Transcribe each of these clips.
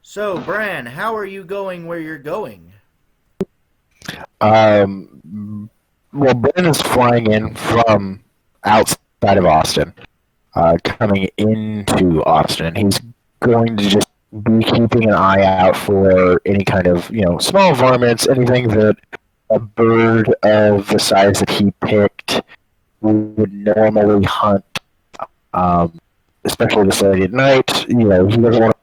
So, Bran, how are you going where you're going? Well, Ben is flying in from outside of Austin, coming into Austin. He's going to just be keeping an eye out for any kind of, small varmints, anything that a bird of the size that he picked would normally hunt, um, especially this late at night. He doesn't want to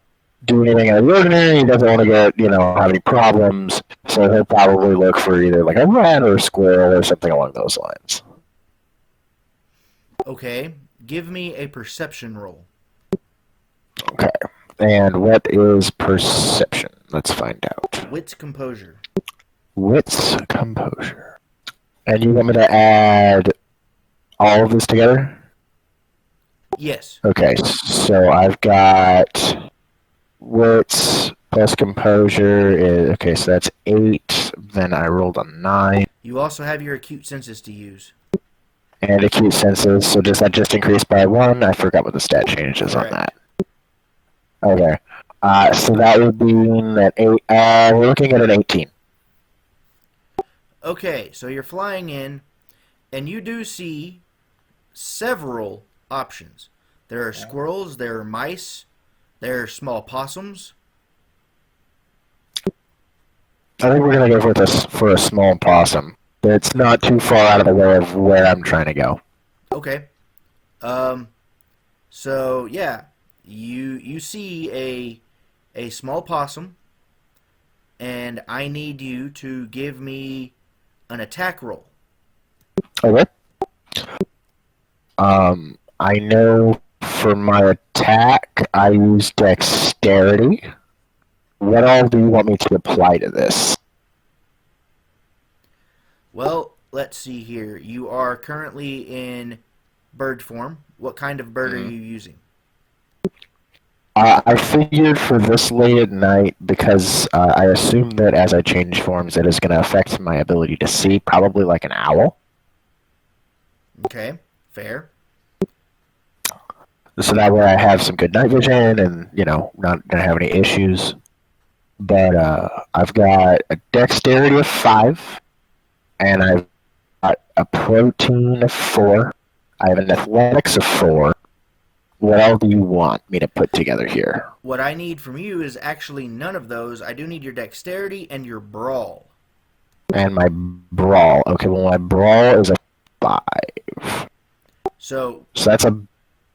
do anything out of the ordinary. He doesn't want to get, have any problems. So he'll probably look for either like a rat or a squirrel or something along those lines. Okay, give me a perception roll. Okay. And what is perception? Let's find out. Wits composure. Wits composure. And you want me to add all of this together? Yes. Okay, so I've got wits plus composure. Okay, so that's 8. Then I rolled a 9. You also have your acute senses to use. And acute senses, so does that just increase by 1? I forgot what the stat change is on Correct. that. Okay. So that would be that 8. We're looking at an 18. Okay, so you're flying in, and you do see several options. There are squirrels, there are mice, there are small possums. I think we're going to go for this for a small possum. It's not too far out of the way of where I'm trying to go. Okay. So yeah, you see a small possum, and I need you to give me an attack roll. Okay. I know for my attack, I use dexterity. What all do you want me to apply to this? Well, let's see here. You are currently in bird form. What kind of bird are you using? I figured for this late at night, because I assume that as I change forms, it is going to affect my ability to see, probably like an owl. Okay, fair. So that way I have some good night vision and, not going to have any issues. But I've got a dexterity of 5, and I've got a protein of 4. I have an athletics of 4. What all do you want me to put together here? What I need from you is actually none of those. I do need your dexterity and your brawl. And my brawl. Okay, well, my brawl is a 5. So that's a...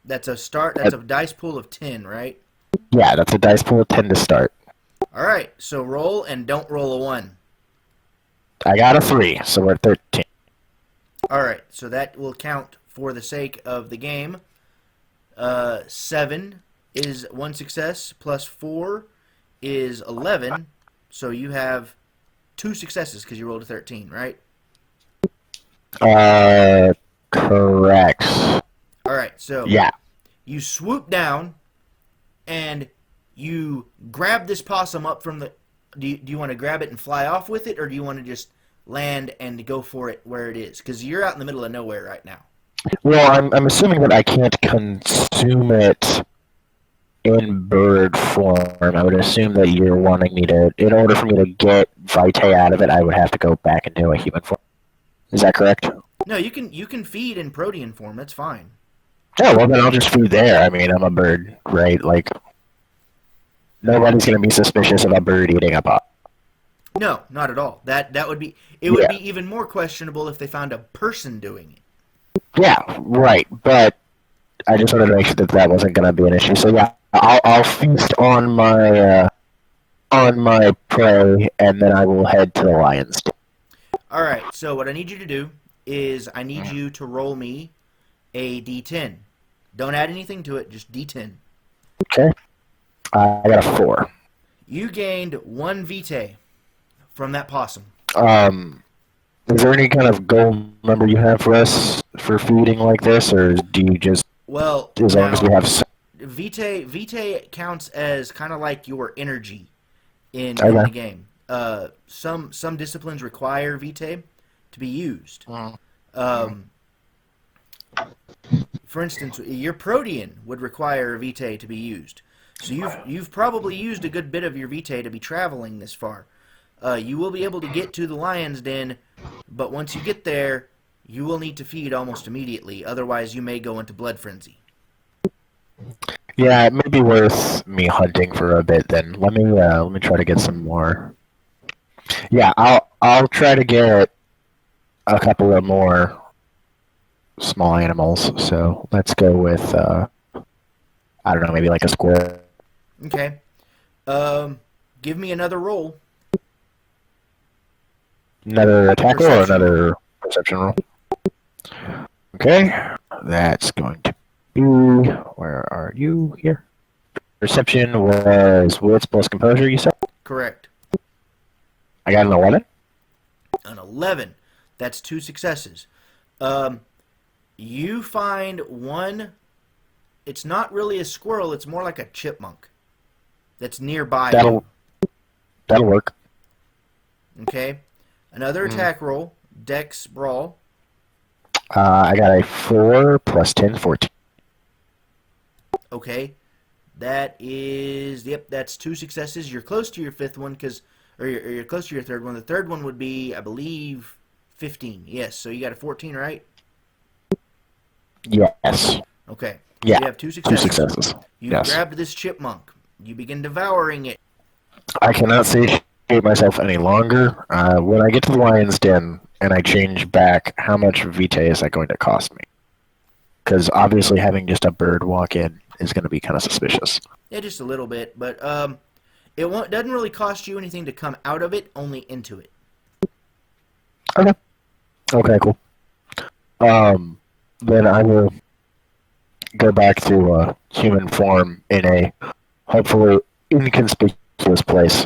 That's a start. That's a dice pool of 10, right? Yeah, that's a dice pool of 10 to start. All right, so roll and don't roll a 1. I got a 3, so we're at 13. All right, so that will count for the sake of the game. 7 is 1 success, plus 4 is 11. So you have 2 successes because you rolled a 13, right? Correct. All right, so yeah, you swoop down and you grab this possum up from the... Do you want to grab it and fly off with it, or do you want to just land and go for it where it is? Because you're out in the middle of nowhere right now. Well, I'm assuming that I can't consume it in bird form. I would assume that you're wanting me to... In order for me to get Vitae out of it, I would have to go back into a human form. Is that correct? No, you can feed in protean form. That's fine. Oh, well, then I'll just feed there. I mean, I'm a bird, right? Like, nobody's going to be suspicious of a bird eating a pot. No, not at all. That would be... It would be even more questionable if they found a person doing it. Yeah, right. But I just wanted to make sure that that wasn't going to be an issue. So, yeah, I'll feast on my prey, and then I will head to the lion's den. All right, so what I need you to do is I need you to roll me a d10. Don't add anything to it, just d10. Okay. I got a 4. You gained 1 vitae from that possum. Is there any kind of goal number you have for us for feeding like this, or do you just... Well, as long as we have... Vitae counts as kind of like your energy in the game. Some disciplines require vitae to be used. For instance, your protean would require vitae to be used. So you've probably used a good bit of your vitae to be traveling this far. You will be able to get to the lion's den, but once you get there, you will need to feed almost immediately. Otherwise, you may go into blood frenzy. Yeah, it may be worth me hunting for a bit then. Let me try to get some more. Yeah, I'll try to get a couple of more small animals. So let's go with I don't know, maybe like a squirrel. Okay. Give me another roll. Another attack roll or Perception roll. another perception roll? Okay, that's going to be. Where are you here? Perception was wits plus composure, you said? Correct. I got an 11. An 11. That's 2 successes. You find one. It's not really a squirrel. It's more like a chipmunk. That's nearby you. That'll work. Okay. Another attack roll. Dex brawl. I got a 4 plus 10, 14. Okay. That is. Yep. That's 2 successes. You're close to your 5th one or you're close to your 3rd one. The 3rd one would be, I believe, 15. Yes. So you got a 14, right? Yes. Okay. Yeah. You have 2 successes. 2 successes. You Yes. grabbed this chipmunk. You begin devouring it. I cannot satiate myself any longer. When I get to the lion's den and I change back, how much vitae is that going to cost me? Because obviously having just a bird walk in is going to be kind of suspicious. Yeah, just a little bit, but doesn't really cost you anything to come out of it, only into it. Okay. Okay, cool. Then I will go back to human form in a hopefully inconspicuous place.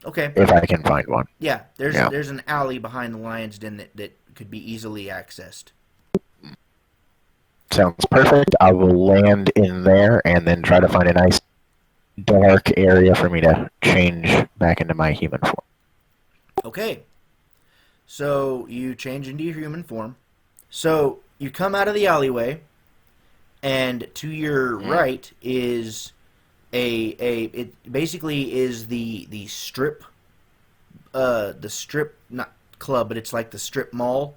Okay. If I can find one. Yeah, there's an alley behind the lion's den that could be easily accessed. Sounds perfect. I will land in there and then try to find a nice dark area for me to change back into my human form. Okay. So you change into your human form. So you come out of the alleyway, and to your right is it basically is the strip not club, but it's like the strip mall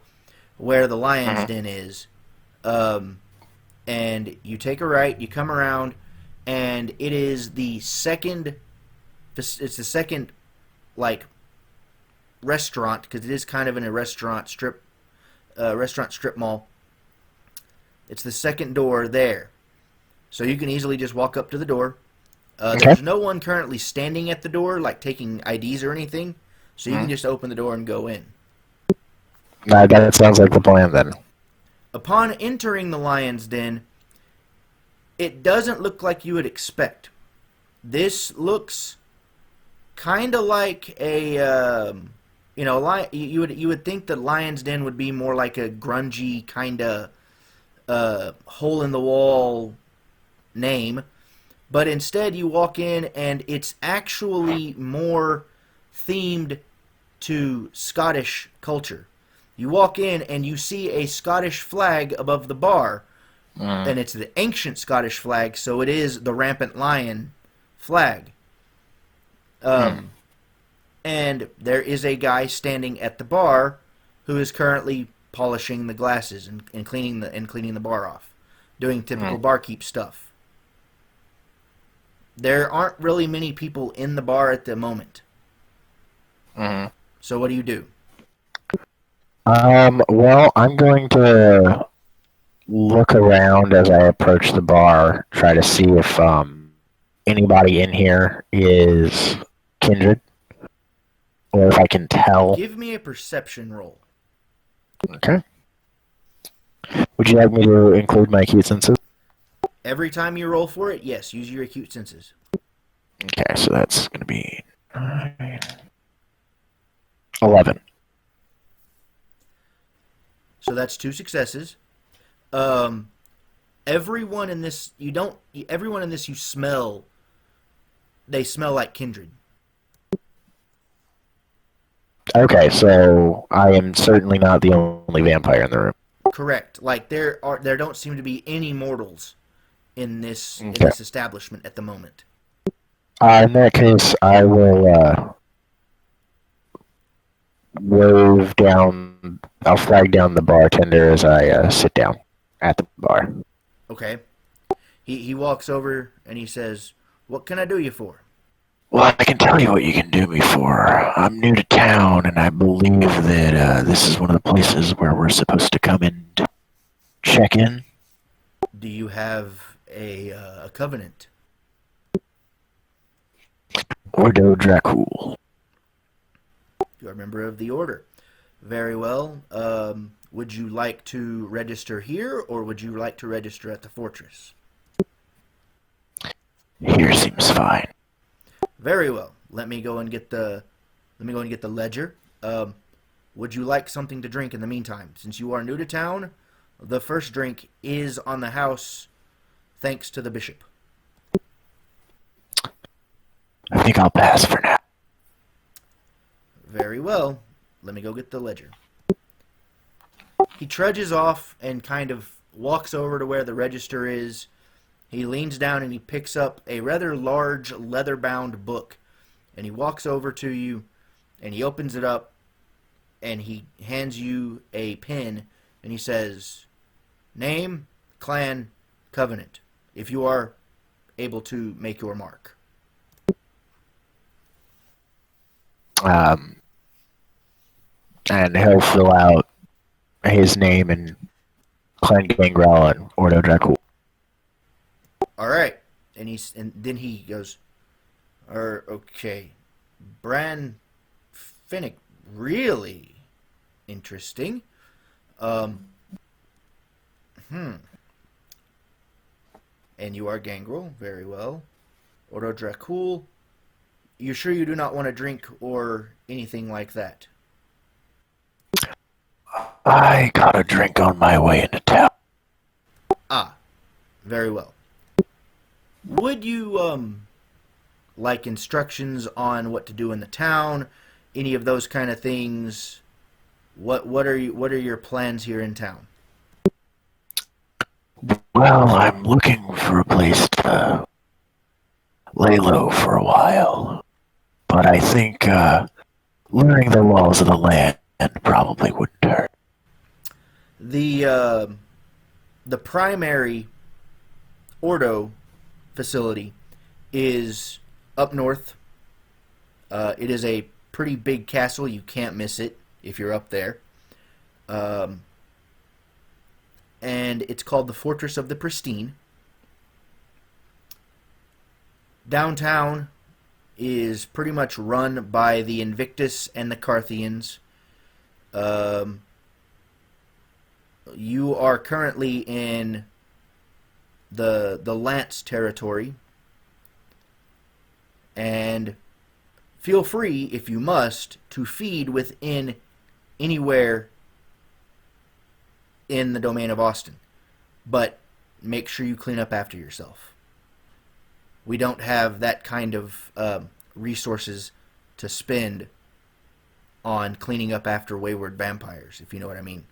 where the lion's den is. And you take a right, you come around, and it is the second like restaurant, because it is kind of in a restaurant strip mall. It's the second door there, so you can easily just walk up to the door. Okay. There's no one currently standing at the door, like taking IDs or anything, so you can just open the door and go in. That sounds like the plan then. Upon entering the lion's den, it doesn't look like you would expect. This looks kind of like a you would think that lion's den would be more like a grungy kind of hole in the wall name, but instead you walk in and it's actually more themed to Scottish culture. You walk in and you see a Scottish flag above the bar, and it's the ancient Scottish flag, so it is the rampant lion flag. And there is a guy standing at the bar who is currently polishing the glasses and cleaning the bar off, doing typical barkeep stuff. There aren't really many people in the bar at the moment. So what do you do? Well, I'm going to look around as I approach the bar, try to see if anybody in here is kindred, or if I can tell. Give me a perception roll. Okay. Would you like me to include my acute senses? Every time you roll for it, yes, use your acute senses. Okay, so that's going to be 11. So that's 2 successes. Everyone in this you smell. They smell like kindred. Okay, so I am certainly not the only vampire in the room. Correct. Like there don't seem to be any mortals in Okay. this establishment at the moment. In that case, I will wave down. I'll flag down the bartender as I sit down at the bar. Okay. He walks over and he says, "What can I do you for?" Well, I can tell you what you can do me for. I'm new to town, and I believe that this is one of the places where we're supposed to come and check in. Do you have a covenant? Ordo Dracul. You are a member of the order. Very well. Would you like to register here, or would you like to register at the fortress? Here seems fine. Very well. Let me go and get the ledger. Would you like something to drink in the meantime? Since you are new to town, the first drink is on the house, thanks to the bishop. I think I'll pass for now. Very well. Let me go get the ledger. He trudges off and kind of walks over to where the register is. He leans down and he picks up a rather large leather-bound book. And he walks over to you and he opens it up and he hands you a pen and he says, "Name, clan, covenant, if you are able to make your mark." And he'll fill out his name and Clan Gangrel and Ordo Dracul. All right. And then he goes, okay, Bran Finnick, really interesting. And you are Gangrel, very well. Ordo Dracul, you sure you do not want to drink or anything like that? I got a drink on my way into town. Ah, very well. Would you, like instructions on what to do in the town? Any of those kind of things? What are your plans here in town? Well, I'm looking for a place to lay low for a while. But I think learning the laws of the land probably wouldn't hurt. The primary Ordo facility is up north. It is a pretty big castle. You can't miss it if you're up there. And it's called the Fortress of the Pristine. Downtown is pretty much run by the Invictus and the Carthians. You are currently in the Lance territory, and feel free, if you must, to feed within anywhere in the domain of Austin, but make sure you clean up after yourself. We don't have that kind of resources to spend on cleaning up after wayward vampires, if you know what I mean.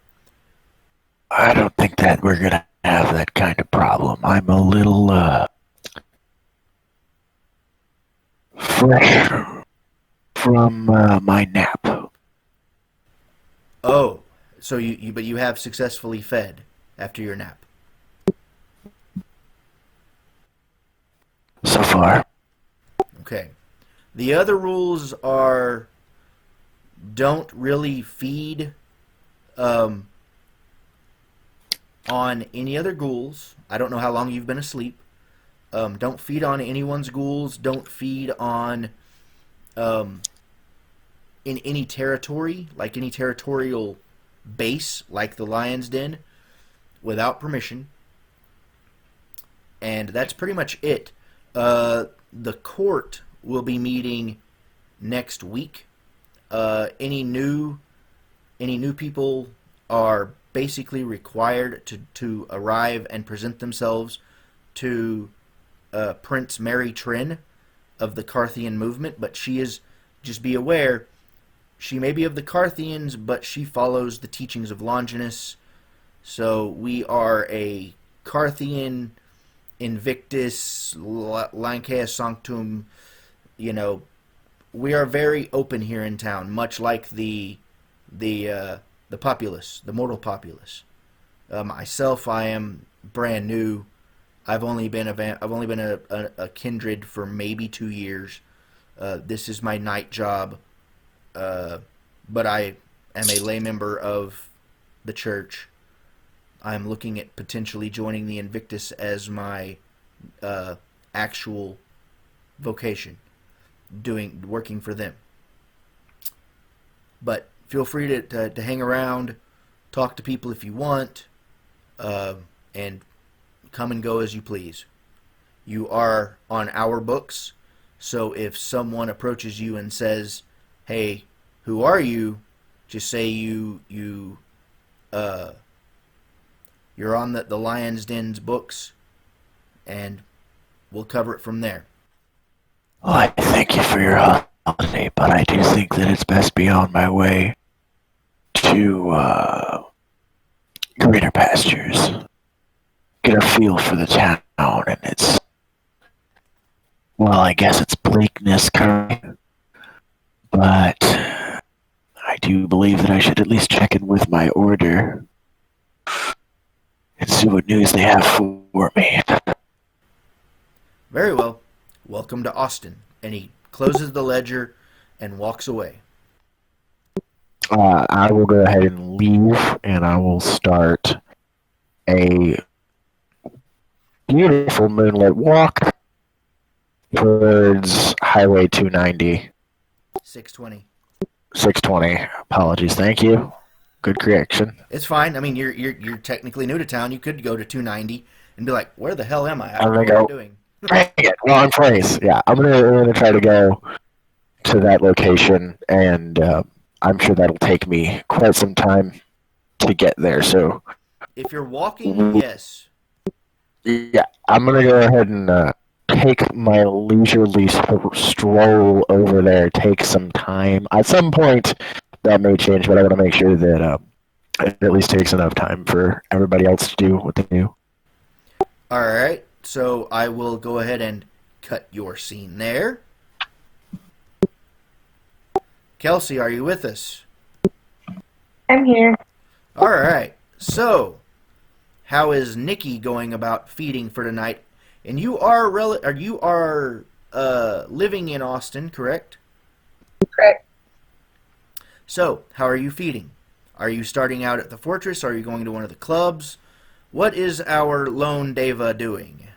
I don't think that we're gonna have that kind of problem. I'm a little fresh from my nap. Oh, so but you have successfully fed after your nap. So far. Okay. The other rules are don't really feed on any other ghouls. I don't know how long you've been asleep. Don't feed on anyone's ghouls. Don't feed on in any territory, like any territorial base, like the Lion's Den, without permission. And that's pretty much it. The court will be meeting next week. Any new people are basically required to arrive and present themselves to Prince Mary Trin of the Carthian movement, but she is, just be aware, she may be of the Carthians, but she follows the teachings of Longinus. So we are a Carthian Invictus, Lancea Sanctum, you know, we are very open here in town, much like the populace, the mortal populace. Myself, I am brand new. I've only been a kindred for maybe 2 years. This is my night job, but I am a lay member of the church. I'm looking at potentially joining the Invictus as my actual vocation, working for them. But feel free to hang around, talk to people if you want, and come and go as you please. You are on our books, so if someone approaches you and says, "Hey, who are you?" just say you're on the Lion's Den's books, and we'll cover it from there. Well, I thank you for your honesty, but I do think that it's best be on my way to greener pastures. Get a feel for the town and its, well, I guess it's bleakness currently, but I do believe that I should at least check in with my order and see what news they have for me. Very well. Welcome to Austin. And he closes the ledger and walks away. I will go ahead and leave, and I will start a beautiful moonlit walk towards Highway 290. 620. 620. Apologies. Thank you. Good correction. It's fine. I mean, you're technically new to town. You could go to 290 and be like, "Where the hell am I? I don't know what I'm doing." Dang it, wrong place. Yeah, I'm gonna try to go to that location, and I'm sure that'll take me quite some time to get there. So, if you're walking, yes. Yeah, I'm gonna go ahead and take my leisurely stroll over there. Take some time. At some point, that may change, but I want to make sure that it at least takes enough time for everybody else to do what they do. All right. So I will go ahead and cut your scene there. Kelsey, are you with us? I'm here. All right. So, how is Nikki going about feeding for tonight? And you are living in Austin, correct? Correct. So, how are you feeding? Are you starting out at the fortress? Are you going to one of the clubs? What is our lone Deva doing?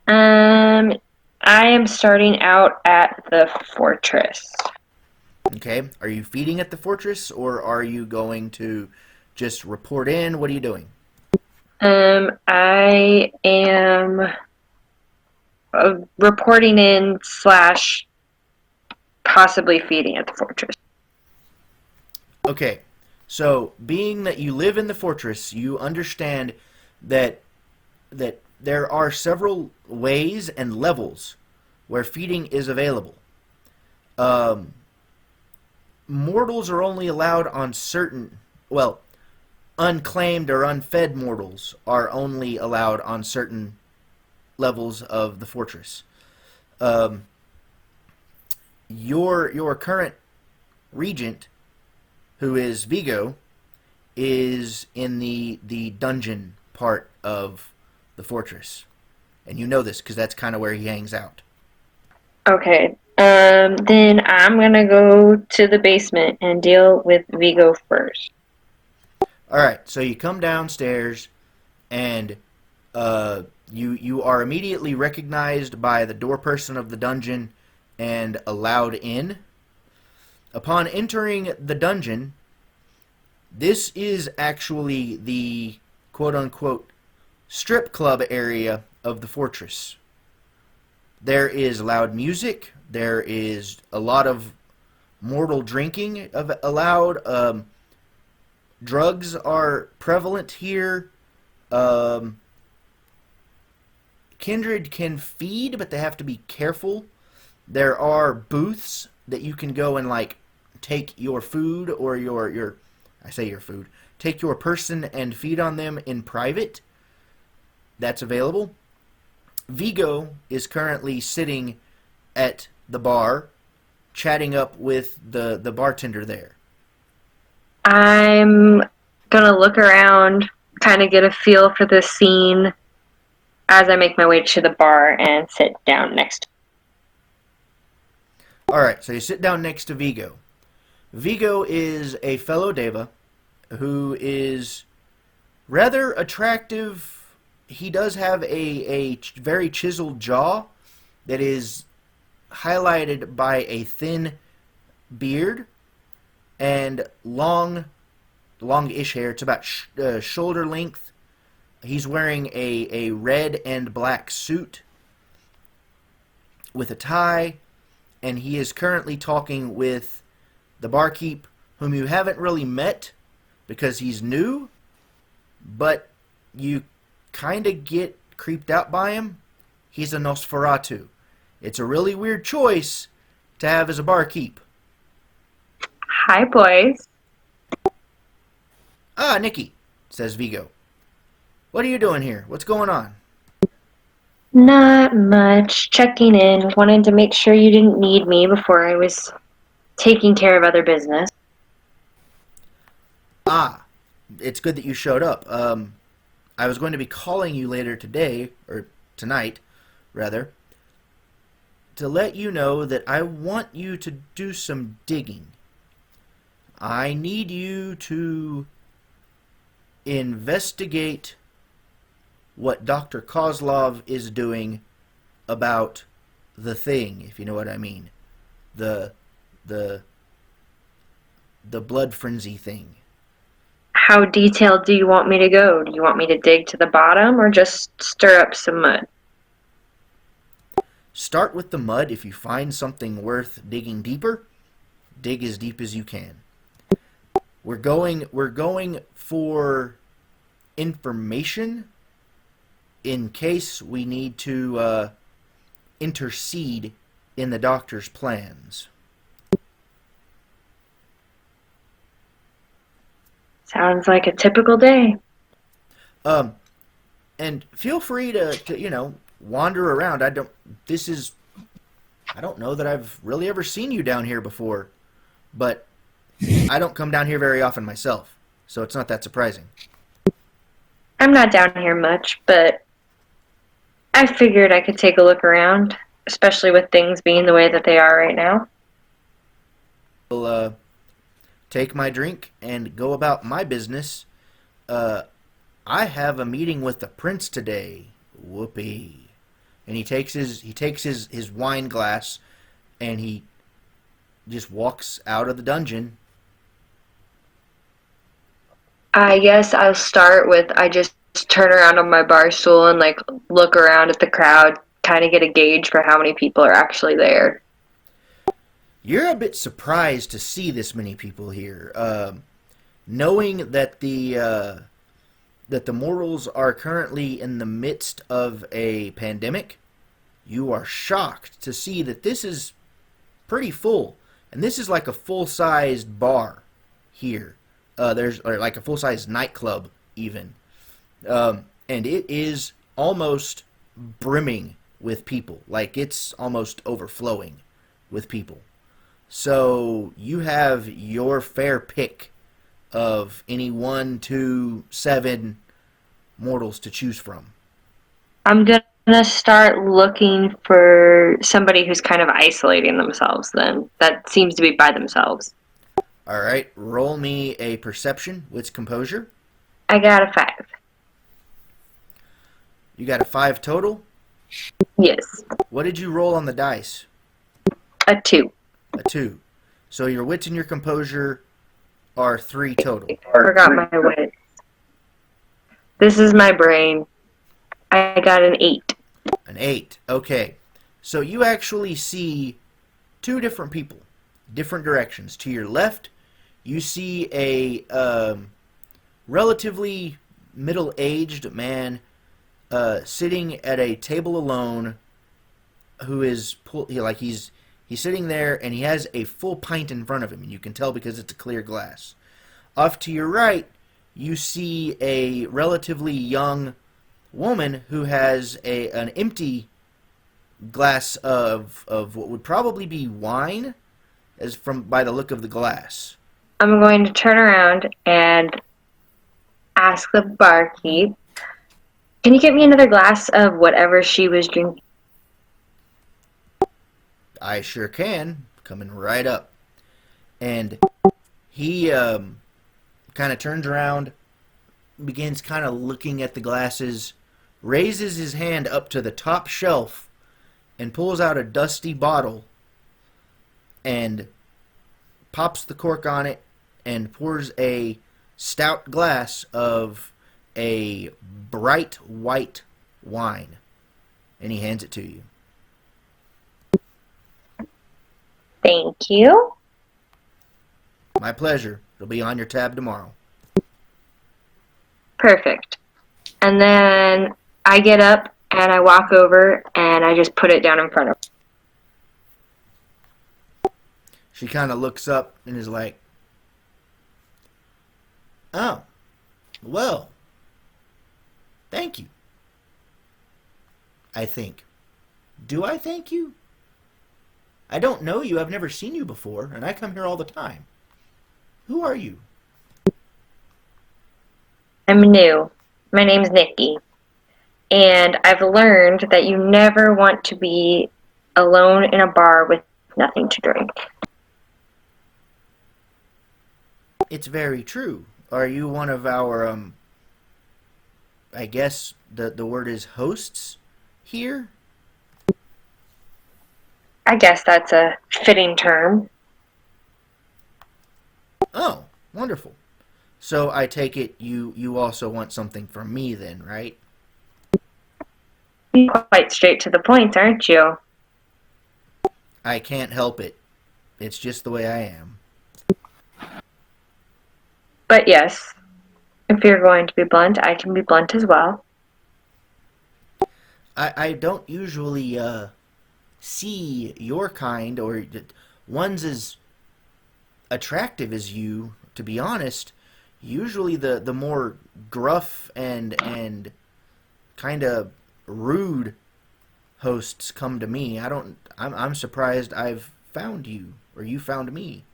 I am starting out at the fortress. Okay. Are you feeding at the fortress, or are you going to just report in? What are you doing? I am reporting in / possibly feeding at the fortress. Okay. So, being that you live in the fortress, you understand that there are several ways and levels where feeding is available. Mortals are only allowed on certain, well, unclaimed or unfed mortals are only allowed on certain levels of the fortress. Your current regent, who is Vigo, is in the dungeon part of the fortress. And you know this because that's kind of where he hangs out. Okay. Then I'm going to go to the basement and deal with Vigo first. Alright, so you come downstairs and you are immediately recognized by the door person of the dungeon and allowed in. Upon entering the dungeon, this is actually the quote-unquote strip club area of the fortress. There is loud music. There is a lot of mortal drinking allowed. Drugs are prevalent here. Kindred can feed, but they have to be careful. There are booths that you can go and take your food or your food. Take your person and feed on them in private. That's available. Vigo is currently sitting at the bar, chatting up with the bartender there. I'm gonna look around, kind of get a feel for the scene as I make my way to the bar and sit down next. Alright, so you sit down next to Vigo. Vigo is a fellow Deva who is rather attractive. He does have a very chiseled jaw that is highlighted by a thin beard and longish hair. It's about shoulder length. He's wearing a red and black suit with a tie, and he is currently talking with the barkeep, whom you haven't really met because he's new, but you kind of get creeped out by him. He's a Nosferatu. It's a really weird choice to have as a barkeep. Hi, boys. Ah, Nikki, says Vigo. What are you doing here? What's going on? Not much. Checking in. Wanted to make sure you didn't need me before I was taking care of other business. Ah, it's good that you showed up. I was going to be calling you later today, or tonight, rather, to let you know that I want you to do some digging. I need you to investigate what Dr. Kozlov is doing about the thing, if you know what I mean. The blood frenzy thing. How detailed do you want me to go? Do you want me to dig to the bottom or just stir up some mud? Start with the mud. If you find something worth digging deeper, dig as deep as you can. We're going for information in case we need to intercede in the doctor's plans. Sounds like a typical day. And feel free to wander around. I don't know that I've really ever seen you down here before, but I don't come down here very often myself, so it's not that surprising. I'm not down here much, but I figured I could take a look around, especially with things being the way that they are right now. I'll take my drink and go about my business. I have a meeting with the prince today. Whoopee. And he takes his wine glass and he just walks out of the dungeon. I guess I'll start with I just turn around on my bar stool and look around at the crowd, kind of get a gauge for how many people are actually there. You're a bit surprised to see this many people here, knowing that the mortals are currently in the midst of a pandemic. You are shocked to see that this is pretty full, and this is like a full-sized bar here. There's like a full-size nightclub even, and it is almost brimming with people. Like it's almost overflowing with people. So you have your fair pick of any 1, 2, 7 mortals to choose from. I'm gonna start looking for somebody who's kind of isolating themselves then. That seems to be by themselves. Alright, roll me a perception with composure. I got a 5. You got a 5 total? Yes. What did you roll on the dice? A 2. A 2. So your wits and your composure are 3 total. Forgot my wits. This is my brain. I got an 8. An 8. Okay. So you actually see 2 different people, different directions. To your left, you see a relatively middle-aged man sitting at a table alone, who is he's sitting there and he has a full pint in front of him, and you can tell because it's a clear glass. Off to your right, you see a relatively young woman who has an empty glass of what would probably be wine, as from by the look of the glass. I'm going to turn around and ask the barkeep, can you get me another glass of whatever she was drinking? I sure can. Coming right up. And he kind of turns around, begins kind of looking at the glasses, raises his hand up to the top shelf, and pulls out a dusty bottle and pops the cork on it and pours a stout glass of a bright white wine. And he hands it to you. Thank you. My pleasure. It'll be on your tab tomorrow. Perfect. And then I get up and I walk over and I just put it down in front of her. She kind of looks up and is like, oh, well, thank you. I think. Do I thank you? I don't know you. I've never seen you before, and I come here all the time. Who are you? I'm new. My name's Nikki. And I've learned that you never want to be alone in a bar with nothing to drink. It's very true. Are you one of our, I guess the word is hosts here? I guess that's a fitting term. Oh, wonderful. So I take it you also want something from me then, right? You're quite straight to the point, aren't you? I can't help it. It's just the way I am. But yes, if you're going to be blunt, I can be blunt as well. I don't usually see your kind or ones as attractive as you, to be honest. Usually the more gruff and kind of rude hosts come to me. I'm surprised I've found you, or you found me.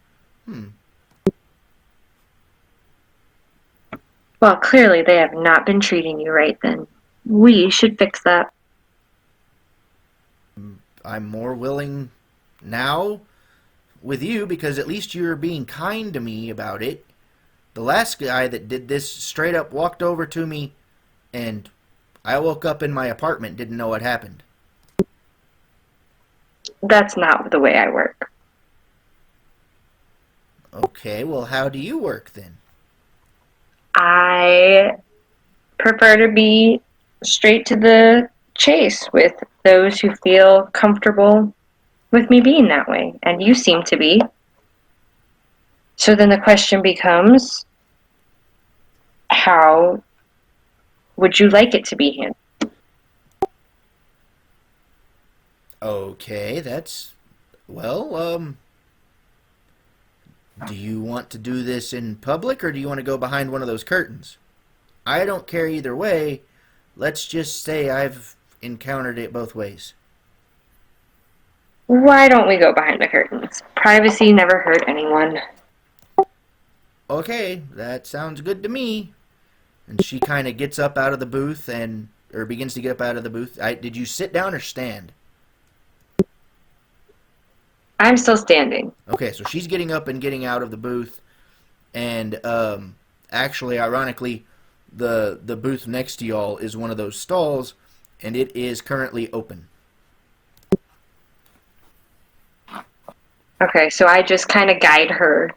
Well, clearly they have not been treating you right then. We should fix that. I'm more willing now with you because at least you're being kind to me about it. The last guy that did this straight up walked over to me and I woke up in my apartment, didn't know what happened. That's not the way I work. Okay, well, how do you work then? I prefer to be straight to the chase with those who feel comfortable with me being that way, and you seem to be. So then the question becomes, how would you like it to be handled? Okay, well, do you want to do this in public or do you want to go behind one of those curtains? I don't care either way. Let's just say I've encountered it both ways. Why don't we go behind the curtains? Privacy never hurt anyone. Okay, that sounds good to me. And she kind of gets up out of the booth or begins to get up out of the booth. Did you sit down or stand? I'm still standing. Okay, so she's getting up and getting out of the booth, and actually, ironically, the booth next to y'all is one of those stalls, and it is currently open. Okay, so I just kind of guide her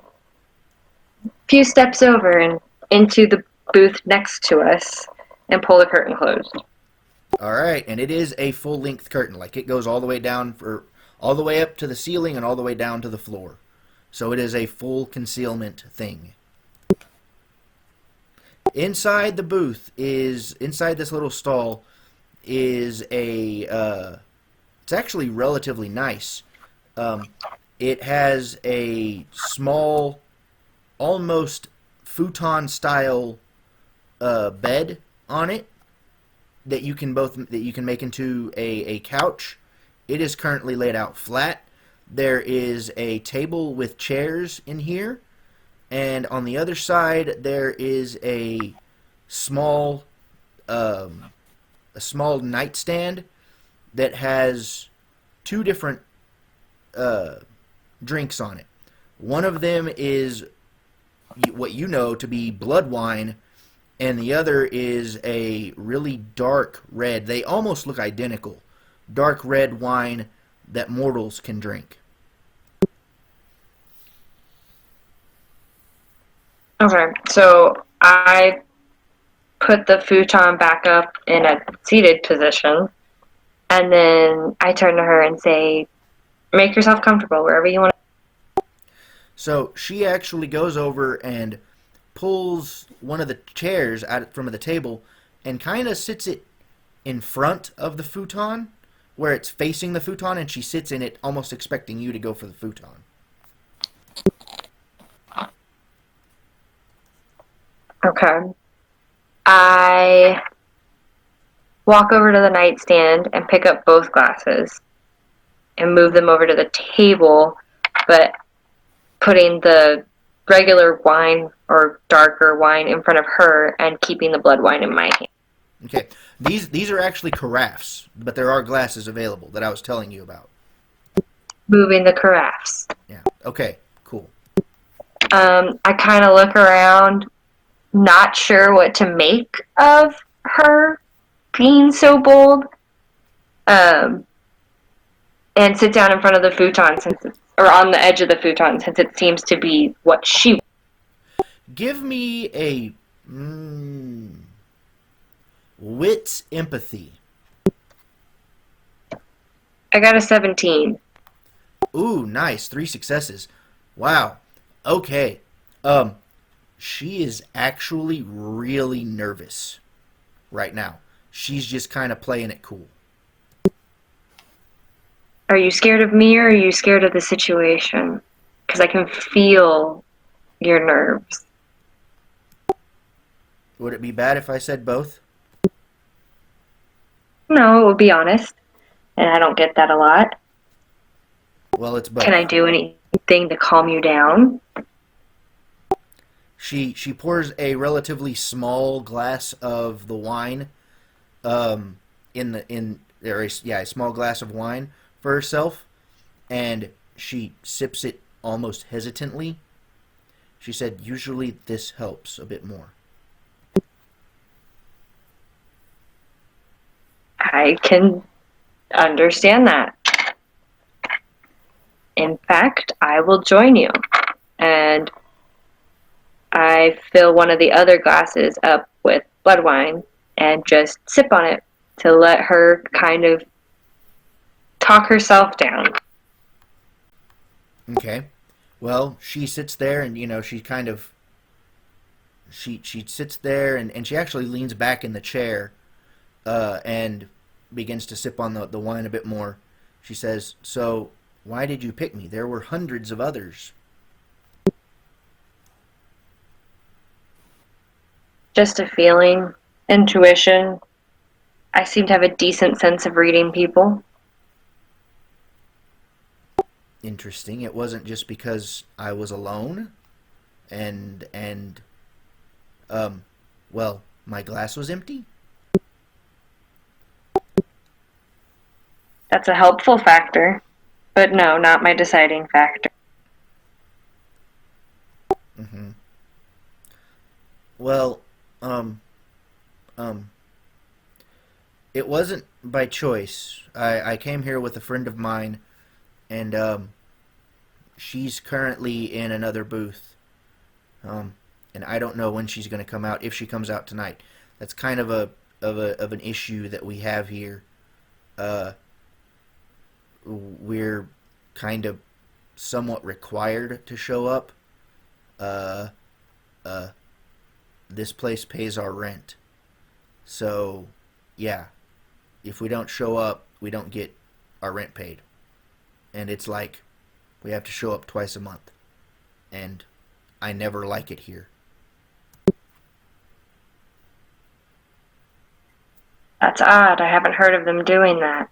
a few steps over and into the booth next to us and pull the curtain closed. All right, and it is a full-length curtain. Like, it goes all the way down, all the way up to the ceiling and all the way down to the floor. So it is a full concealment thing. Inside the booth inside this little stall is it's actually relatively nice. It has a small, almost futon-style bed on it. that you can make into a couch. It is currently laid out flat. There is a table with chairs in here, and on the other side there is a small nightstand that has two different drinks on it. One of them is what you know to be blood wine, and the other is a really dark red. They almost look identical. Dark red wine that mortals can drink. Okay, so I put the futon back up in a seated position, and then I turn to her and say, make yourself comfortable wherever you want. So she actually goes over and pulls one of the chairs out from the table and kind of sits it in front of the futon, where it's facing the futon, and she sits in it almost expecting you to go for the futon. Okay. I walk over to the nightstand and pick up both glasses and move them over to the table, but putting the regular wine or darker wine in front of her and keeping the blood wine in my hand. Okay. These are actually carafes, but there are glasses available that I was telling you about. Moving the carafes. Yeah. Okay. Cool. I kind of look around, not sure what to make of her being so bold, and sit down in front of the futon or on the edge of the futon, since it seems to be what she. Give me a wits empathy. I got a 17. Ooh, nice. 3 successes. Wow. Okay. She is actually really nervous right now. She's just kind of playing it cool. Are you scared of me, or are you scared of the situation? Because I can feel your nerves. Would it be bad if I said both? No, it would be honest. And I don't get that a lot. Well, it's both. Can I do anything to calm you down? She pours a relatively small glass of the wine, a small glass of wine for herself, and she sips it almost hesitantly. She said, "Usually this helps a bit more." I can understand that. In fact, I will join you. And I fill one of the other glasses up with blood wine and just sip on it to let her kind of talk herself down. Okay. Well, she sits there, and she kind of she sits there, and she actually leans back in the chair, and begins to sip on the wine a bit more. She says, "So, why did you pick me? There were hundreds of others." Just a feeling, intuition. I seem to have a decent sense of reading people. Interesting. It wasn't just because I was alone, and well, my glass was empty. That's a helpful factor, but no, not my deciding factor. Mm-hmm. Well, it wasn't by choice. I came here with a friend of mine, and she's currently in another booth, and I don't know when she's going to come out. If she comes out tonight, that's kind of an issue that we have here. We're kind of somewhat required to show up. This place pays our rent, so yeah, if we don't show up, we don't get our rent paid. And it's like we have to show up twice a month, and I never like it here. That's odd. I haven't heard of them doing that.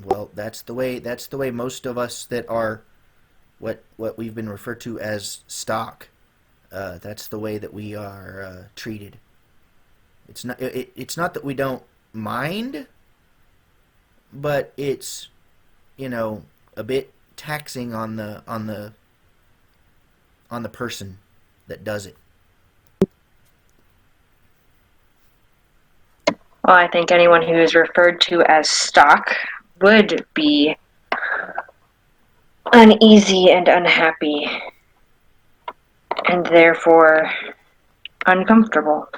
Well, that's the way most of us that are what we've been referred to as stock. That's the way that we are treated. It's not that we don't mind, but it's, a bit taxing on the person that does it. Well, I think anyone who is referred to as stock would be uneasy and unhappy, and therefore uncomfortable.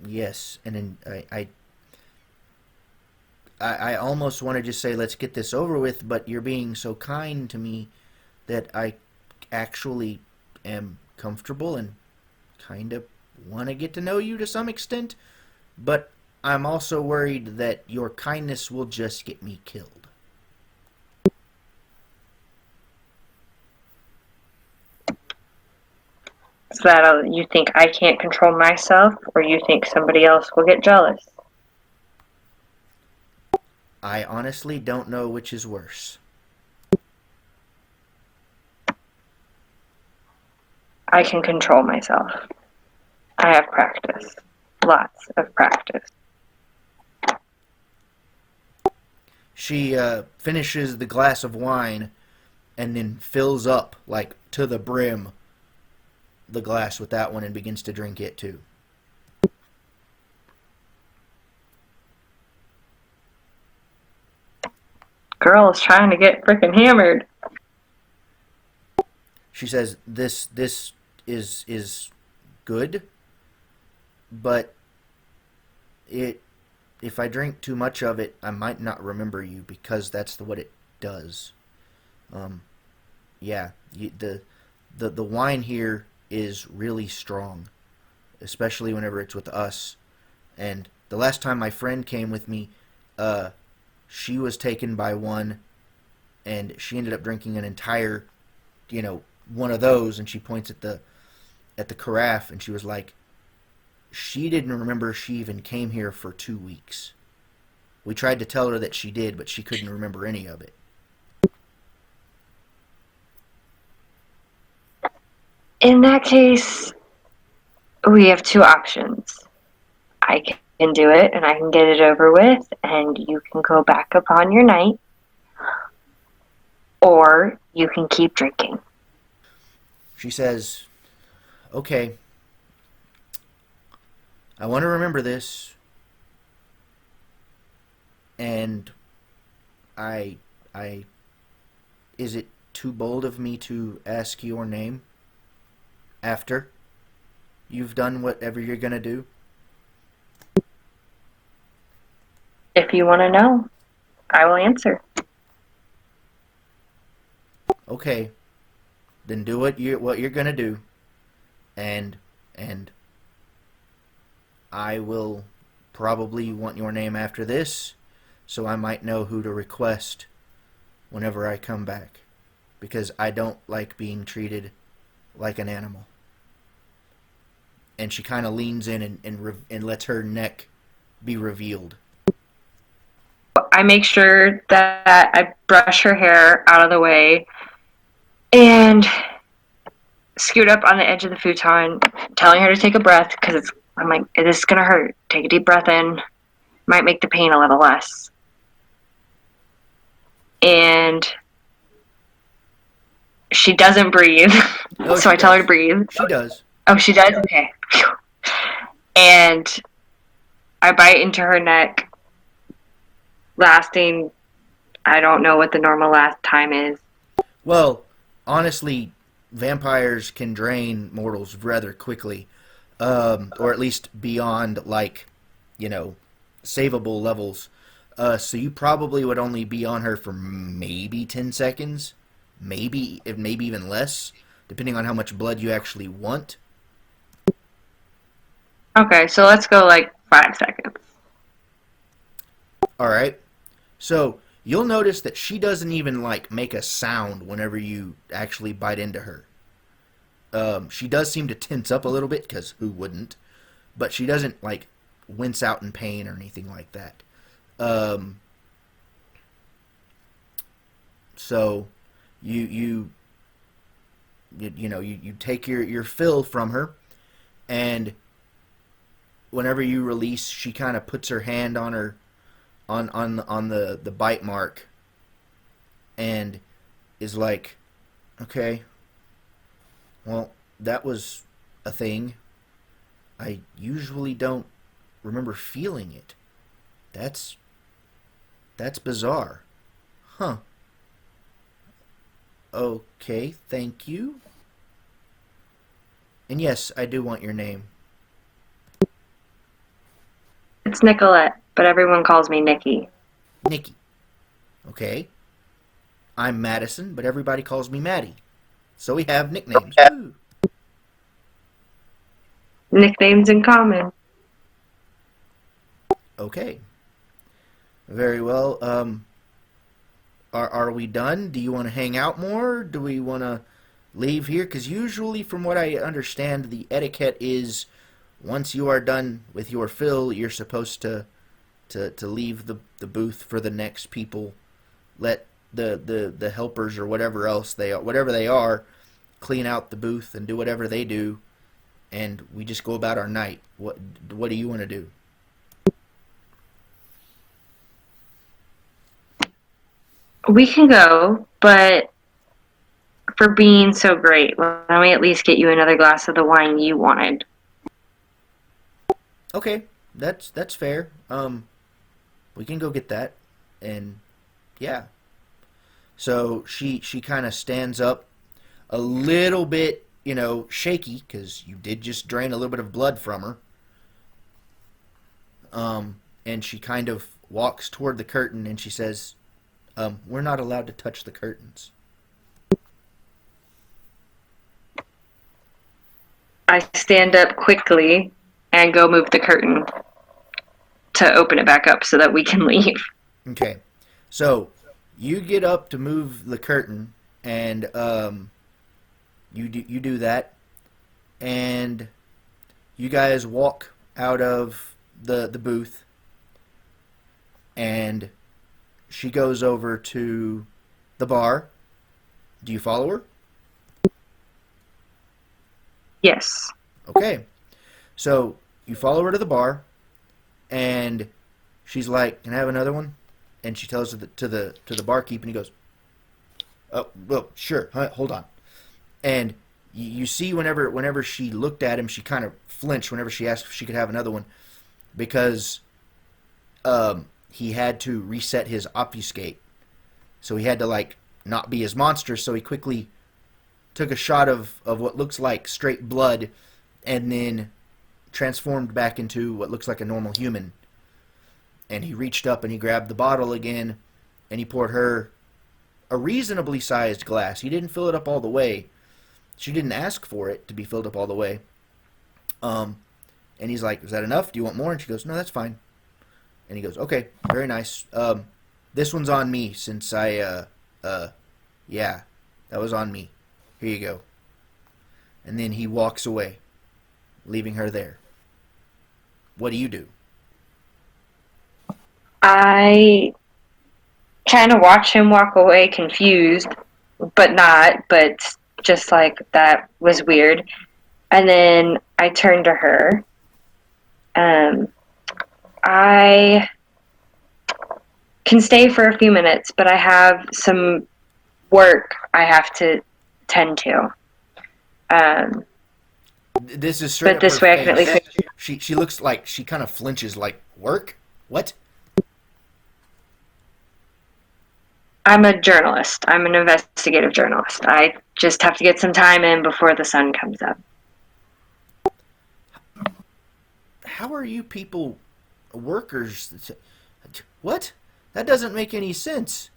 Yes, and I almost want to just say let's get this over with, but you're being so kind to me that I actually am comfortable and kind of want to get to know you to some extent, but I'm also worried that your kindness will just get me killed. Is that you think I can't control myself, or you think somebody else will get jealous? I honestly don't know which is worse. I can control myself. I have practice. Lots of practice. She finishes the glass of wine and then fills up, like, to the brim the glass with that one and begins to drink it too. Girl is trying to get frickin' hammered. She says, this is good, but if I drink too much of it, I might not remember you, because that's what it does. Yeah, the wine here is really strong, especially whenever it's with us. And the last time my friend came with me, she was taken by one, and she ended up drinking an entire, one of those, and she points at the carafe, and she was like, she didn't remember she even came here for 2 weeks. We tried to tell her that she did, but she couldn't remember any of it. In that case, we have two options. I can do it, and I can get it over with, and you can go back upon your night, or you can keep drinking. She says, okay, I want to remember this, and I is it too bold of me to ask your name after you've done whatever you're going to do? If you want to know, I will answer. Okay, then do what you're going to do, and I will probably want your name after this, so I might know who to request whenever I come back, because I don't like being treated like an animal. And she kind of leans in and lets her neck be revealed. I make sure that I brush her hair out of the way and scoot up on the edge of the futon, telling her to take a breath, because I'm like, this is going to hurt. Take a deep breath in. Might make the pain a little less. And she doesn't breathe. Oh, so I tell her to breathe. She does. Oh, she does? Okay. And I bite into her neck, lasting, I don't know what the normal last time is. Well, honestly, vampires can drain mortals rather quickly, or at least beyond, savable levels. So you probably would only be on her for maybe 10 seconds, maybe even less, depending on how much blood you actually want. Okay, so let's go 5 seconds. Alright. So you'll notice that she doesn't even make a sound whenever you actually bite into her. She does seem to tense up a little bit, because who wouldn't? But she doesn't, like, wince out in pain or anything like that. So you take your fill from her, and whenever you release, she kind of puts her hand on her on the bite mark, and is like, okay, well, that was a thing. I usually don't remember feeling it. That's bizarre. Huh. Okay, thank you. And yes, I do want your name. It's Nicolette, but everyone calls me Nikki. Nikki. Okay. I'm Madison, but everybody calls me Maddie. So we have nicknames. Woo. Nicknames in common. Okay. Very well. Are we done? Do you want to hang out more? Do we want to leave here? Because usually, from what I understand, the etiquette is once you are done with your fill, you're supposed to leave the booth for the next people. Let the helpers or whatever they are clean out the booth and do whatever they do, and we just go about our night. What do you want to do? We can go, but for being so great, let me at least get you another glass of the wine you wanted. Okay, that's fair. We can go get that, and yeah. So she kind of stands up, a little bit, shaky, because you did just drain a little bit of blood from her. And she kind of walks toward the curtain, and she says, we're not allowed to touch the curtains. I stand up quickly and go move the curtain to open it back up so that we can leave. Okay, so you get up to move the curtain, and you do that, and you guys walk out of the booth, and she goes over to the bar. Do you follow her? Yes. Okay. So you follow her to the bar, and she's like, "Can I have another one?" And she tells it to the barkeep, and he goes, "Oh, well, sure. Hold on." And you see, whenever she looked at him, she kind of flinched whenever she asked if she could have another one, because he had to reset his obfuscate, so he had to, like, not be as monstrous. So he quickly took a shot of what looks like straight blood, and then transformed back into what looks like a normal human. And he reached up and he grabbed the bottle again, and he poured her a reasonably sized glass. He didn't fill it up all the way. She didn't ask for it to be filled up all the way. And he's like, "Is that enough? Do you want more?" And she goes, "No, that's fine." And he goes, "Okay, very nice. This one's on me, since yeah, that was on me. Here you go." And then he walks away, leaving her there. What do you do? I kind of watch him walk away confused, but just like, that was weird. And then I turn to her. I can stay for a few minutes, but I have some work I have to tend to. This is straight But up this her way I can at face. least... She looks like she kind of flinches, like, "Work? What?" I'm a journalist. I'm an investigative journalist. I just have to get some time in before the sun comes up. How are you people workers? What? That doesn't make any sense.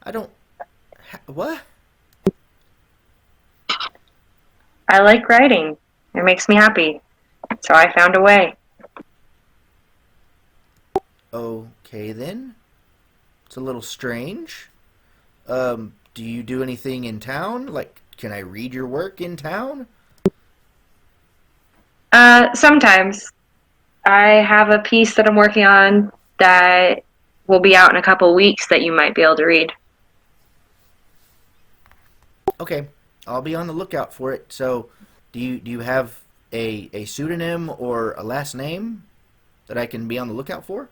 I don't... What? I like writing. It makes me happy. So I found a way. Okay, then. It's a little strange. Do you do anything in town? Like, can I read your work in town? Sometimes. I have a piece that I'm working on that will be out in a couple weeks that you might be able to read. Okay, I'll be on the lookout for it. So, do you have a pseudonym or a last name that I can be on the lookout for?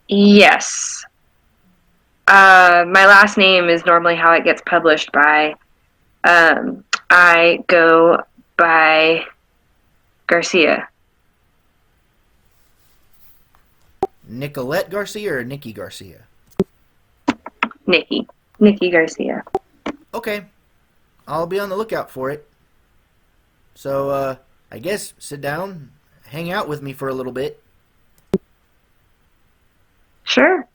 Yes. My last name is normally how it gets published by. I go by Garcia. Nicolette Garcia or Nikki Garcia? Nikki. Nikki Garcia. Okay, I'll be on the lookout for it. So, I guess sit down, hang out with me for a little bit. Sure.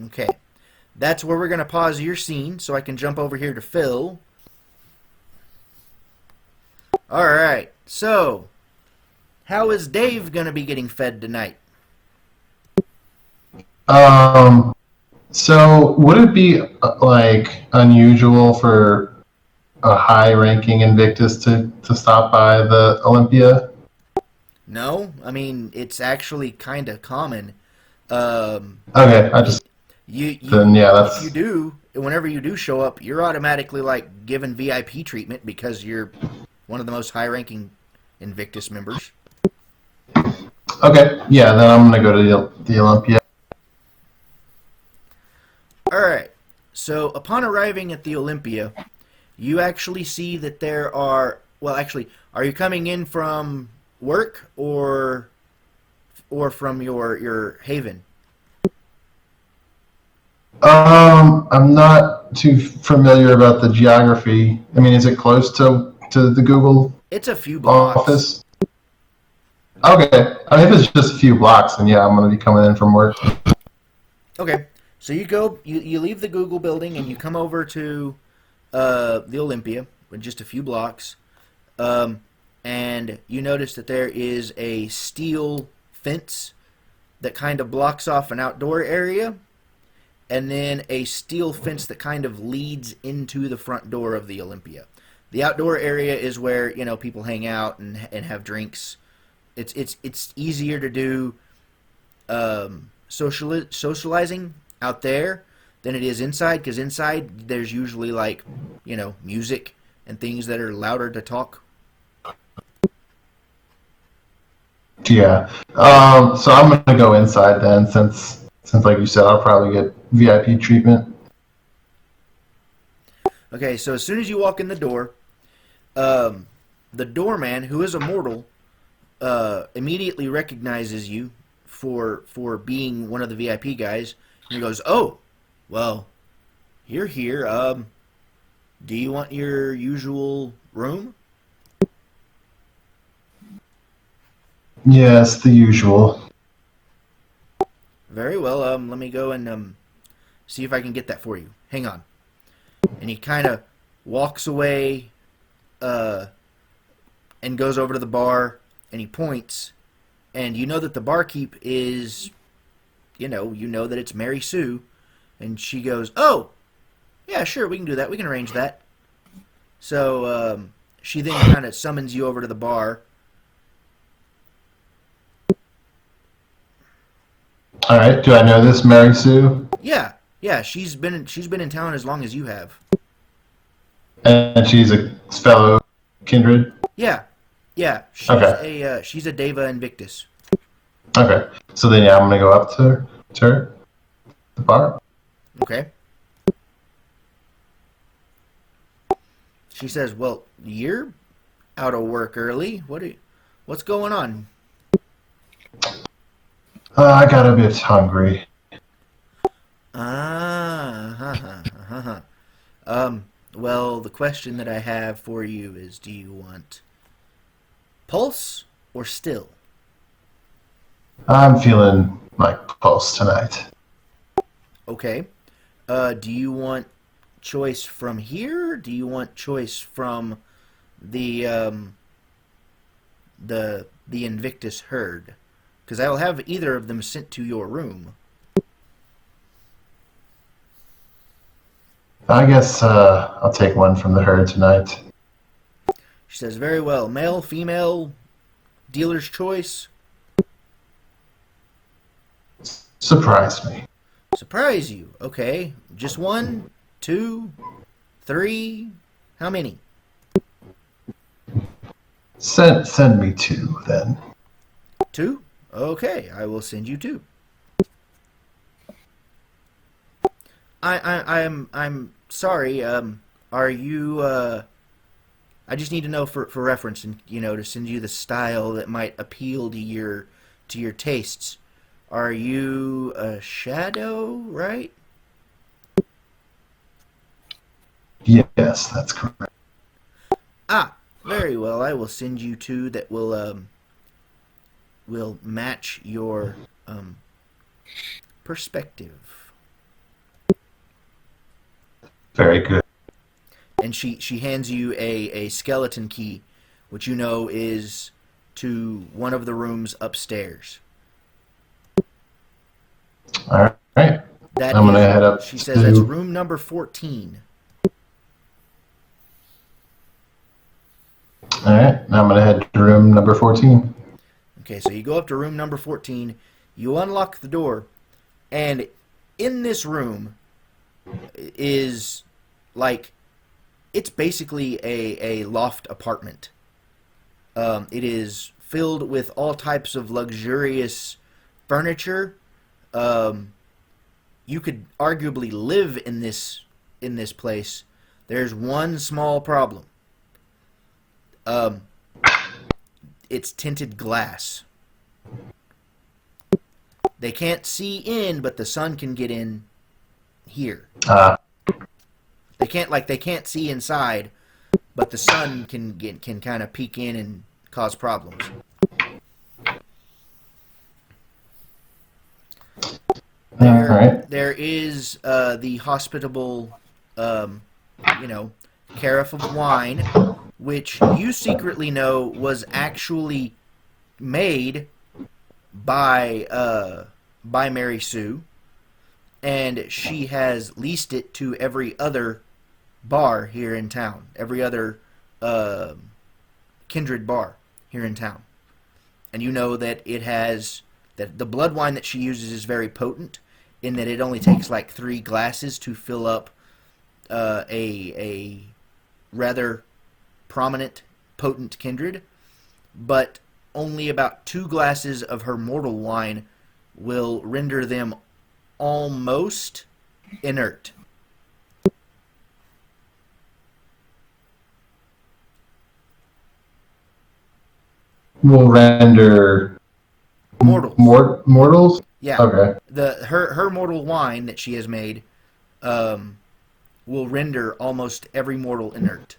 Okay, that's where we're going to pause your scene so I can jump over here to Phil. Alright, so, how is Dave going to be getting fed tonight? So would it be like unusual for a high-ranking Invictus to stop by the Olympia? No, I mean, it's actually kind of common. Okay, I just then yeah, that's if you do, whenever you do show up, you're automatically like given VIP treatment because you're one of the most high-ranking Invictus members. okay. Yeah, then I'm gonna go to the Olympia. Alright, so upon arriving at the Olympia, you actually see that there are, well actually, are you coming in from work or from your haven? I'm not too familiar about the geography. I mean, is it close to the Google It's a few blocks. office? Okay, I mean, if it's just a few blocks, then yeah, I'm gonna be coming in from work. Okay, so you leave the Google building and you come over to the Olympia, with just a few blocks, and you notice that there is a steel fence that kind of blocks off an outdoor area, and then a steel fence that kind of leads into the front door of the Olympia. The outdoor area is where, you know, people hang out and have drinks. It's easier to do socializing out there than it is inside, because inside there's usually, like, you know, music and things that are louder to talk. Yeah. So I'm gonna go inside then, since like you said, I'll probably get VIP treatment. Okay, so as soon as you walk in the door, the doorman, who is a mortal, immediately recognizes you for being one of the VIP guys, and he goes, "Oh, well, you're here. Do you want your usual room?" Yes, the usual. Very well. Let me go and see if I can get that for you. Hang on. And he kind of walks away, and goes over to the bar, and he points, and you know that the barkeep is, you know that it's Mary Sue, and she goes, "Oh, yeah, sure, we can do that. We can arrange that." So she then kind of summons you over to the bar. All right. Do I know this Mary Sue? Yeah, she's been in town as long as you have. And she's a fellow kindred. Yeah, Okay. She's a Deva Invictus. Okay. So then yeah, I'm gonna go up to her, the bar. Okay. She says, "Well, you're out of work early. What's going on?" I got a bit hungry. Well, the question that I have for you is, do you want pulse or still? I'm feeling like pulse tonight. Okay. Do you want choice from here? Or do you want choice from the Invictus herd? Because I will have either of them sent to your room. I guess I'll take one from the herd tonight. She says, very well. Male, female, dealer's choice. Surprise me. Surprise you. Okay. Just 1, 2, 3. How many? Send me 2 then. 2? Okay, I will send you 2. I'm sorry. Are you? I just need to know for reference, and to send you the style that might appeal to your tastes. Are you a shadow, right? Yes, that's correct. Ah, very well. I will send you 2 that will match your perspective. Very good. And she hands you a skeleton key, which is to one of the rooms upstairs. All right. That I'm gonna head up. She says that's room number 14. All right. Now I'm gonna head to room number 14. Okay, so you go up to room number 14. You unlock the door, and in this room is it's basically a loft apartment. It is filled with all types of luxurious furniture. You could arguably live in this place. There's one small problem. It's tinted glass. They can't see in, but the sun can get in here. They can't see inside, but the sun can kind of peek in and cause problems. There is the hospitable, carafe of wine, which you secretly know was actually made by Mary Sue, and she has leased it to every other bar here in town, every other kindred bar here in town. And you know that that the blood wine that she uses is very potent, in that it only takes 3 glasses to fill up a rather prominent, potent kindred, but only about 2 glasses of her mortal wine will render them almost inert. Will render mortals. Mortals? Yeah. Okay. Her mortal wine that she has made will render almost every mortal inert.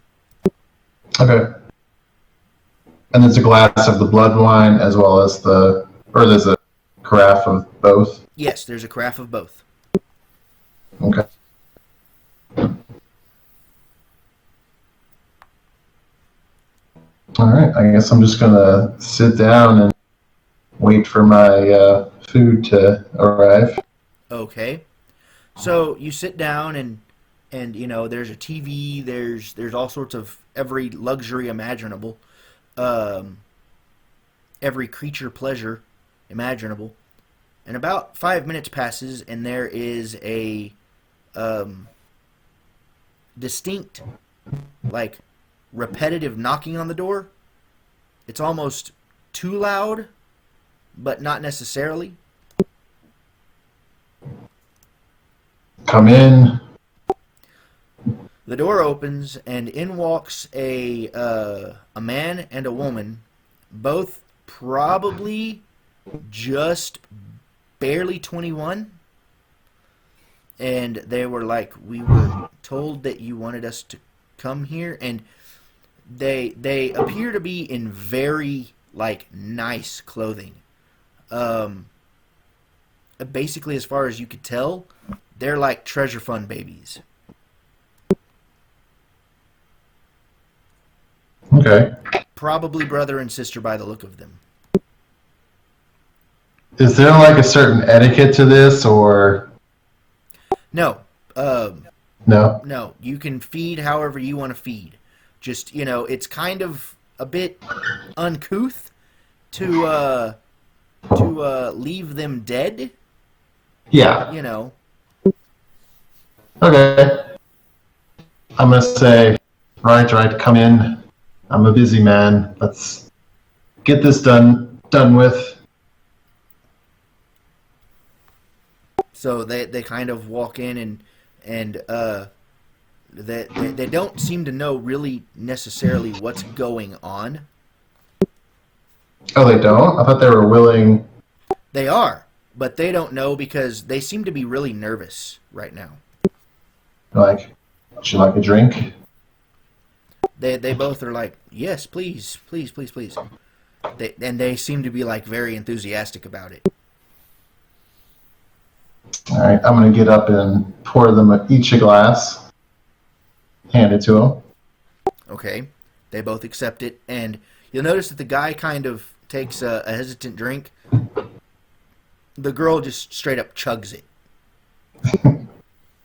Okay. And there's a glass of the blood wine as well as there's a carafe of both? Yes, there's a carafe of both. Okay. All right, I guess I'm just gonna sit down and wait for my food to arrive. Okay. So you sit down and there's a TV, there's all sorts of every luxury imaginable, every creature pleasure imaginable. And about 5 minutes passes, and there is a distinct, repetitive knocking on the door. It's almost too loud, but not necessarily. Come in. The door opens, and in walks a man and a woman, both probably just barely 21. And they were like, we were told that you wanted us to come here. And they appear to be in very, nice clothing. Basically, as far as you could tell, they're like treasure fund babies. Okay. Probably brother and sister by the look of them. Is there a certain etiquette to this, or No. no? No. No, you can feed however you want to feed. Just, it's kind of a bit uncouth to leave them dead. Yeah. You know. Okay. I'm gonna say, right, come in. I'm a busy man. Let's get this done with. So they kind of walk in and they don't seem to know really necessarily what's going on. Oh, they don't? I thought they were willing. They are, but they don't know because they seem to be really nervous right now. Like, would you like a drink? They both are like, yes, please. They seem to be like very enthusiastic about it. All right, I'm gonna get up and pour them each a glass. Hand it to them. Okay, they both accept it, and you'll notice that the guy kind of takes a hesitant drink. The girl just straight up chugs it.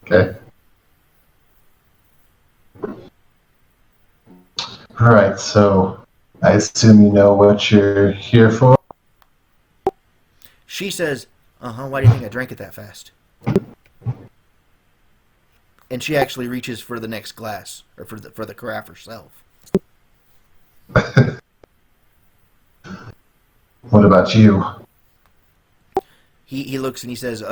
Okay. All right, so I assume you know what you're here for? She says, why do you think I drank it that fast? And she actually reaches for the next glass, or for the carafe herself. What about you? He looks and he says,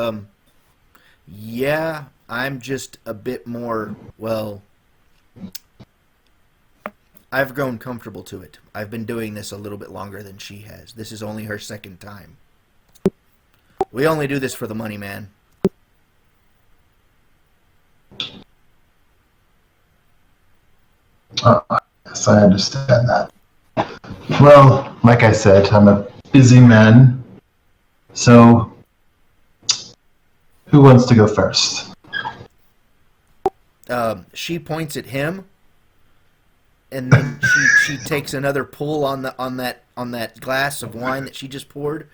yeah, I'm just a bit more, well, I've grown comfortable to it. I've been doing this a little bit longer than she has. This is only her second time. We only do this for the money, man. Yes, I understand that. Well, like I said, I'm a busy man. So, who wants to go first? She points at him, and then she takes another pull on that glass of wine that she just poured,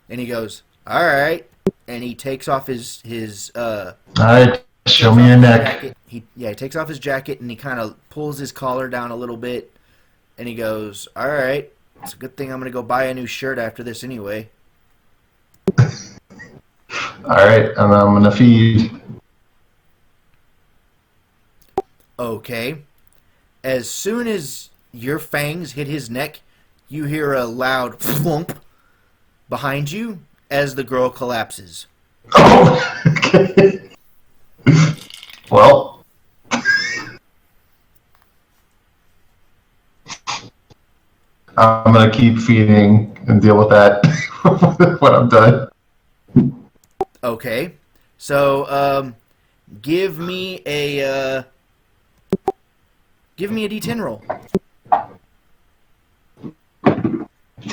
and he goes, "All right," and he takes off his All right, show me your neck. jacket. He takes off his jacket and he kind of pulls his collar down a little bit, and he goes, "All right, it's a good thing I'm gonna go buy a new shirt after this anyway." All right, and I'm gonna feed. Okay. As soon as your fangs hit his neck, you hear a loud thump behind you as the girl collapses. Oh, okay. Well, I'm gonna keep feeding and deal with that when I'm done. Okay. So, give me a D10 roll.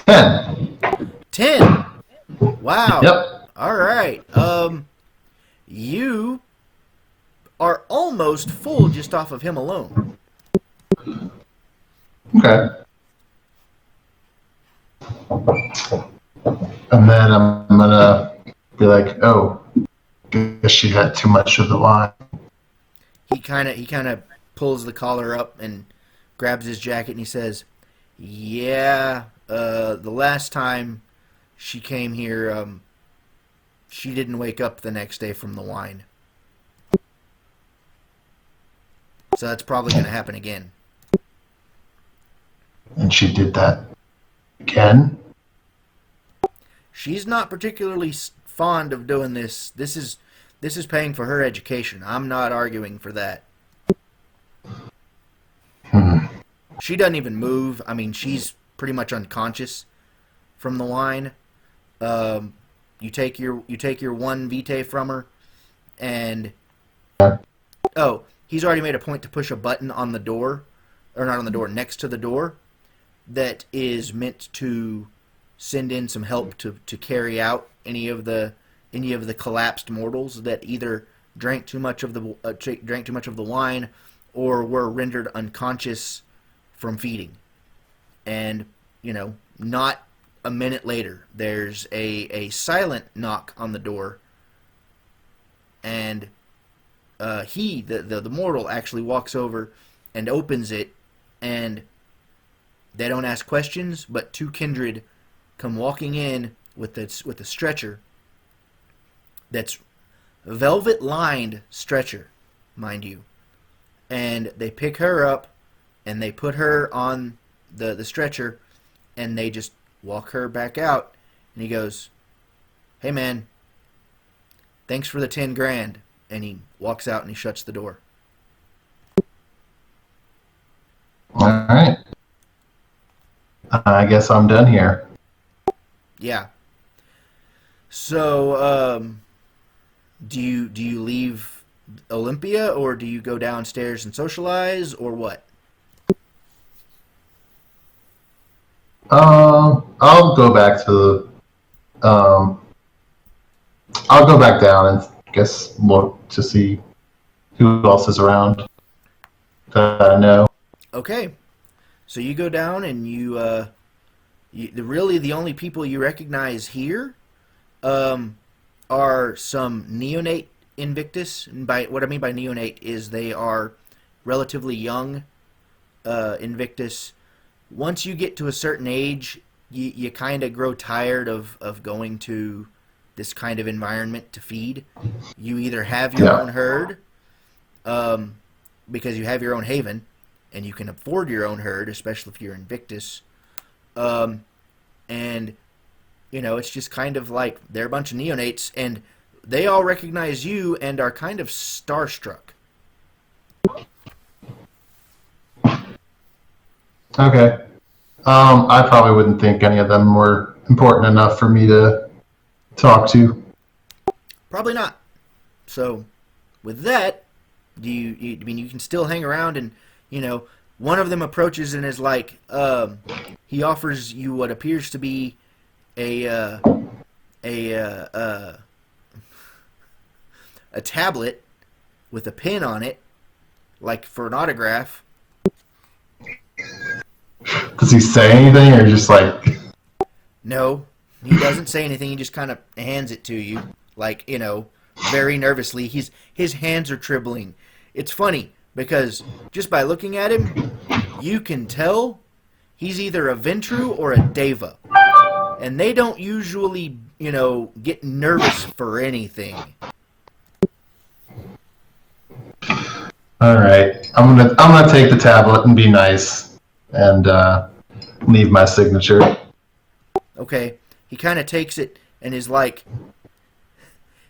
10. 10. Wow. Yep. All right. You are almost full just off of him alone. Okay. And then I'm gonna be like, oh, guess she had too much of the wine. He kind of pulls the collar up and grabs his jacket and he says, "Yeah, the last time she came here, she didn't wake up the next day from the wine. So that's probably going to happen again." And she did that again? She's not particularly fond of doing this. This is paying for her education. I'm not arguing for that. She doesn't even move. I mean, she's pretty much unconscious from the wine. You take your one vitae from her, and he's already made a point to push a button on the door, or not on the door, next to the door, that is meant to send in some help to carry out any of the collapsed mortals that either drank too much of the wine or were rendered unconscious from feeding. And not a minute later, there's a silent knock on the door, and the mortal actually walks over and opens it, and they don't ask questions, but two kindred come walking in with a stretcher that's velvet lined stretcher, mind you, and they pick her up and they put her on the stretcher, and they just walk her back out. And he goes, "Hey man, thanks for the 10 grand." And he walks out and he shuts the door. All right. I guess I'm done here. Yeah. So, do you leave Olympia, or do you go downstairs and socialize, or what? I'll go back to the. I'll go back down and guess look to see who else is around that I know. Okay. So you go down and really the only people you recognize here are some neonate Invictus. And by what I mean by neonate is they are relatively young Invictus. Once you get to a certain age, you kind of grow tired of going to this kind of environment to feed. You either have your own herd, because you have your own haven, and you can afford your own herd, especially if you're Invictus. And, you know, it's just kind of like they're a bunch of neonates, and they all recognize you and are kind of starstruck. Okay. I probably wouldn't think any of them were important enough for me to talk to. Probably not. So, with that, I mean, you can still hang around, and, you know, one of them approaches and is like, he offers you what appears to be a tablet with a pin on it, like for an autograph. Does he say anything, or just like? No, he doesn't say anything. He just kind of hands it to you, like, you know, very nervously. His hands are trembling. It's funny because just by looking at him, you can tell he's either a Ventru or a Deva, and they don't usually, you know, get nervous for anything. All right, I'm gonna take the tablet and be nice and leave my signature. Okay, he kind of takes it and is like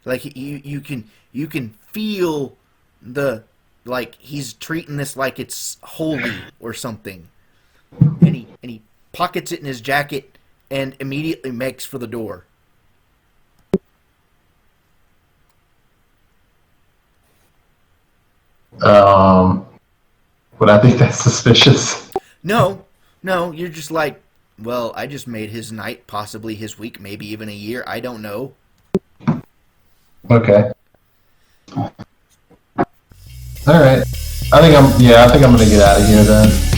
you can feel the, like, he's treating this like it's holy or something, and he pockets it in his jacket and immediately makes for the door. Would I think that's suspicious? No, you're just like, well, I just made his night, possibly his week, maybe even a year. I don't know. Okay. All right. I think I'm gonna get out of here then.